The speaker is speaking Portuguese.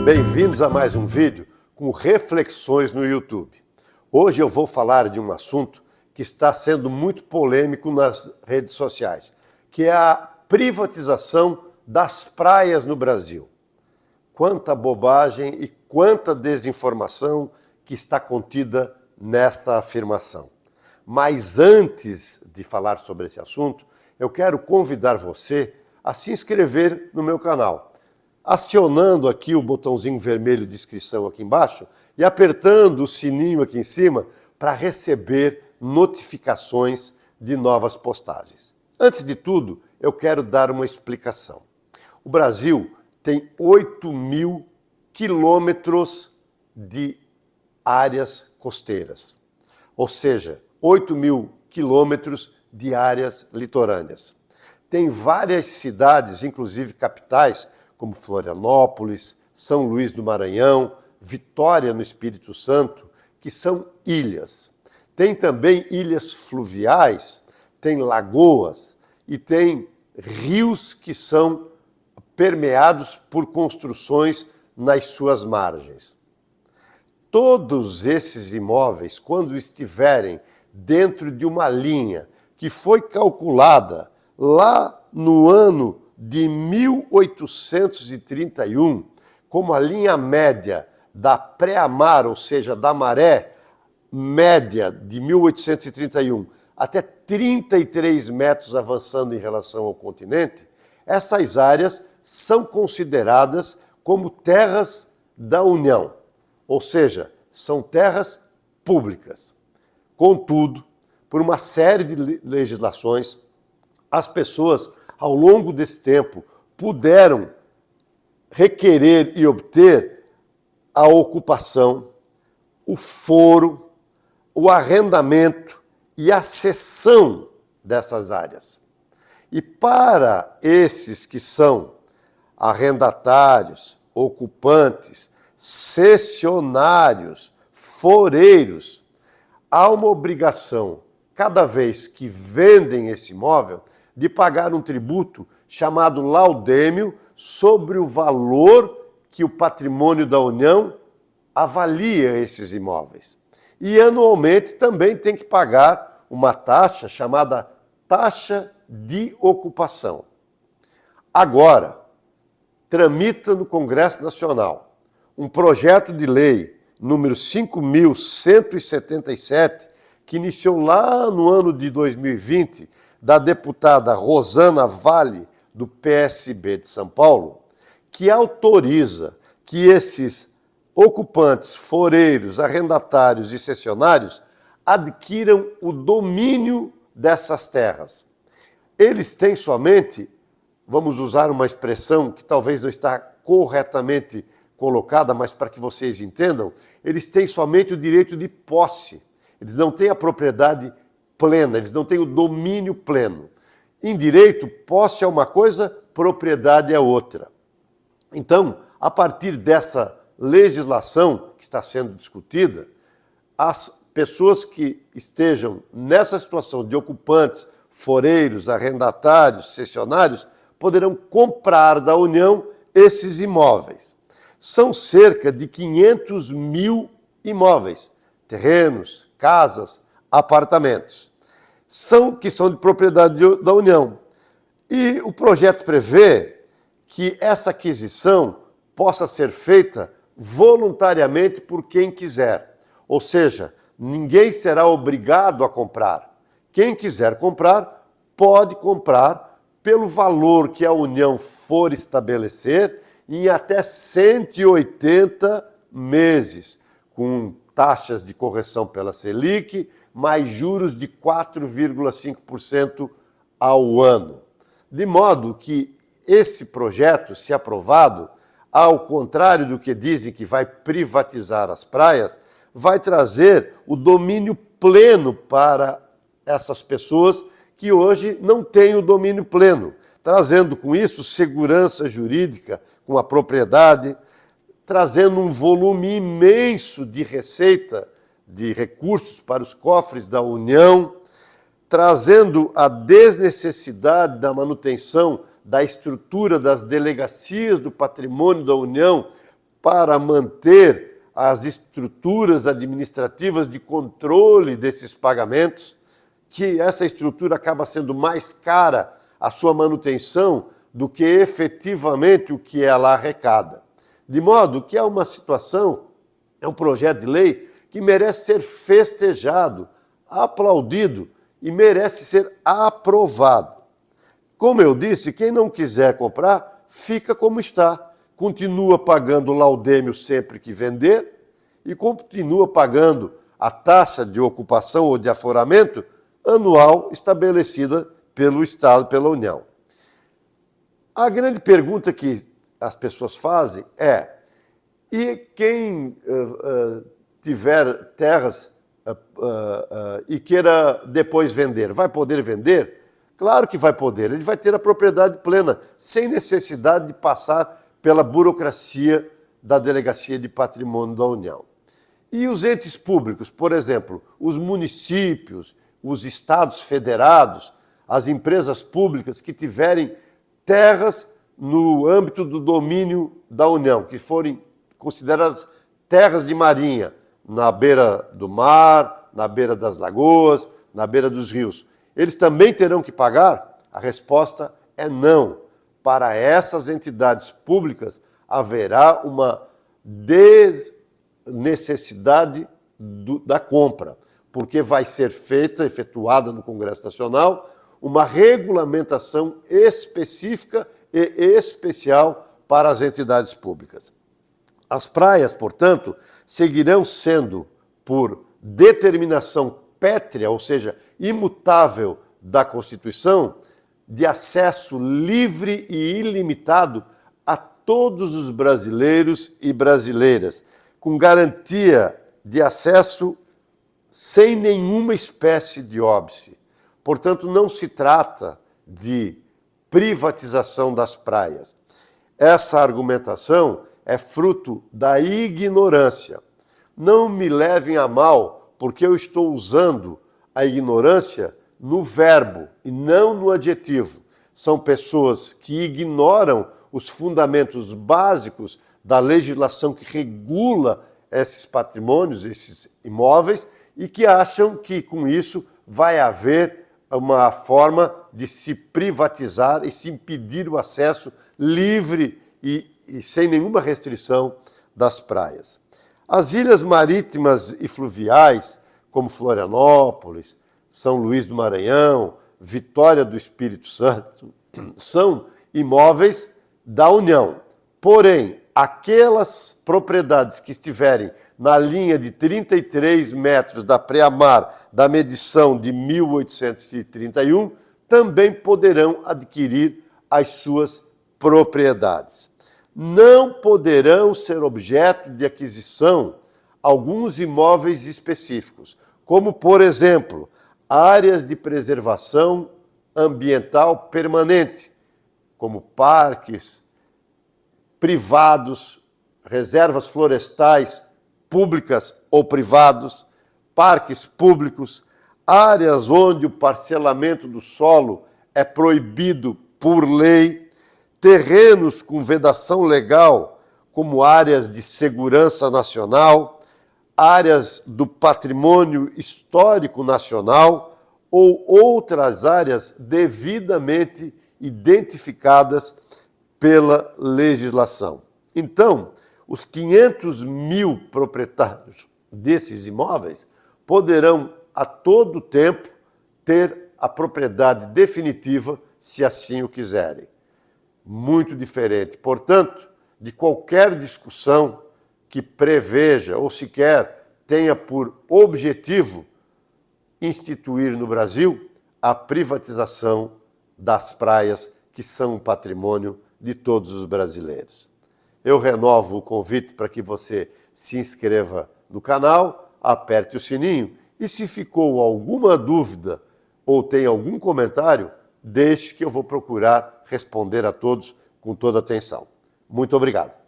Bem-vindos a mais um vídeo com reflexões no YouTube. Hoje eu vou falar de um assunto que está sendo muito polêmico nas redes sociais, que é a privatização das praias no Brasil. Quanta bobagem e quanta desinformação que está contida nesta afirmação. Mas antes de falar sobre esse assunto, eu quero convidar você a se inscrever no meu canal, acionando aqui o botãozinho vermelho de inscrição aqui embaixo e apertando o sininho aqui em cima para receber notificações de novas postagens. Antes de tudo, eu quero dar uma explicação. O Brasil tem 8.000 quilômetros de áreas costeiras, ou seja, 8.000 quilômetros de áreas litorâneas. Tem várias cidades, inclusive capitais, como Florianópolis, São Luís do Maranhão, Vitória no Espírito Santo, que são ilhas. Tem também ilhas fluviais, tem lagoas e tem rios que são permeados por construções nas suas margens. Todos esses imóveis, quando estiverem dentro de uma linha que foi calculada lá no ano de 1831, como a linha média da pré-mar, ou seja, da maré média de 1831 até 33 metros avançando em relação ao continente, essas áreas são consideradas como terras da União, ou seja, são terras públicas. Contudo, por uma série de legislações, as pessoas, ao longo desse tempo, puderam requerer e obter a ocupação, o foro, o arrendamento e a cessão dessas áreas. E para esses que são arrendatários, ocupantes, cessionários, foreiros, há uma obrigação, cada vez que vendem esse imóvel, de pagar um tributo chamado laudêmio sobre o valor que o patrimônio da União avalia esses imóveis. E anualmente também tem que pagar uma taxa chamada taxa de ocupação. Agora, tramita no Congresso Nacional um projeto de lei número 5.177, que iniciou lá no ano de 2020, da deputada Rosana Vale, do PSB de São Paulo, que autoriza que esses ocupantes, foreiros, arrendatários e cessionários adquiram o domínio dessas terras. Eles têm somente, vamos usar uma expressão que talvez não está corretamente colocada, mas para que vocês entendam, eles têm somente o direito de posse. Eles não têm a propriedade plena, eles não têm o domínio pleno. Em direito, posse é uma coisa, propriedade é outra. Então, a partir dessa legislação que está sendo discutida, as pessoas que estejam nessa situação de ocupantes, foreiros, arrendatários, cessionários, poderão comprar da União esses imóveis. São cerca de 500.000 imóveis, terrenos, casas, apartamentos, que são de propriedade da União. E o projeto prevê que essa aquisição possa ser feita voluntariamente por quem quiser. Ou seja, ninguém será obrigado a comprar. Quem quiser comprar, pode comprar pelo valor que a União for estabelecer em até 180 meses, com taxas de correção pela Selic, mais juros de 4,5% ao ano. De modo que esse projeto, se aprovado, ao contrário do que dizem que vai privatizar as praias, vai trazer o domínio pleno para essas pessoas que hoje não têm o domínio pleno, trazendo com isso segurança jurídica com a propriedade, trazendo um volume imenso de receita, de recursos para os cofres da União, trazendo a desnecessidade da manutenção da estrutura das delegacias do patrimônio da União para manter as estruturas administrativas de controle desses pagamentos, que essa estrutura acaba sendo mais cara a sua manutenção do que efetivamente o que ela arrecada. De modo que é uma situação, é um projeto de lei que merece ser festejado, aplaudido e merece ser aprovado. Como eu disse, quem não quiser comprar, fica como está. Continua pagando o laudêmio sempre que vender e continua pagando a taxa de ocupação ou de aforamento anual estabelecida pelo Estado, pela União. A grande pergunta que as pessoas fazem é: e quem tiver terras e queira depois vender, vai poder vender? Claro que vai poder, ele vai ter a propriedade plena, sem necessidade de passar pela burocracia da Delegacia de Patrimônio da União. E os entes públicos, por exemplo, os municípios, os estados federados, as empresas públicas que tiverem terras no âmbito do domínio da União, que forem consideradas terras de marinha, na beira do mar, na beira das lagoas, na beira dos rios, eles também terão que pagar? A resposta é não. Para essas entidades públicas haverá uma desnecessidade da compra, porque vai ser efetuada no Congresso Nacional, uma regulamentação específica e especial para as entidades públicas. As praias, portanto, seguirão sendo, por determinação pétrea, ou seja, imutável da Constituição, de acesso livre e ilimitado a todos os brasileiros e brasileiras, com garantia de acesso sem nenhuma espécie de óbice. Portanto, não se trata de privatização das praias. Essa argumentação é fruto da ignorância. Não me levem a mal, porque eu estou usando a ignorância no verbo e não no adjetivo. São pessoas que ignoram os fundamentos básicos da legislação que regula esses patrimônios, esses imóveis, e que acham que com isso vai haver uma forma de se privatizar e se impedir o acesso livre e sem nenhuma restrição das praias. As ilhas marítimas e fluviais, como Florianópolis, São Luís do Maranhão, Vitória do Espírito Santo, são imóveis da União. Porém, aquelas propriedades que estiverem na linha de 33 metros da pré-mar da medição de 1831, também poderão adquirir as suas propriedades. Não poderão ser objeto de aquisição alguns imóveis específicos, como, por exemplo, áreas de preservação ambiental permanente, como parques privados, reservas florestais públicas ou privados, parques públicos, áreas onde o parcelamento do solo é proibido por lei, terrenos com vedação legal, como áreas de segurança nacional, áreas do patrimônio histórico nacional ou outras áreas devidamente identificadas pela legislação. Então, os 500 mil proprietários desses imóveis poderão, a todo tempo, ter a propriedade definitiva, se assim o quiserem. Muito diferente, portanto, de qualquer discussão que preveja ou sequer tenha por objetivo instituir no Brasil a privatização das praias, que são um patrimônio de todos os brasileiros. Eu renovo o convite para que você se inscreva no canal, aperte o sininho e, se ficou alguma dúvida ou tem algum comentário, deixe que eu vou procurar responder a todos com toda atenção. Muito obrigado.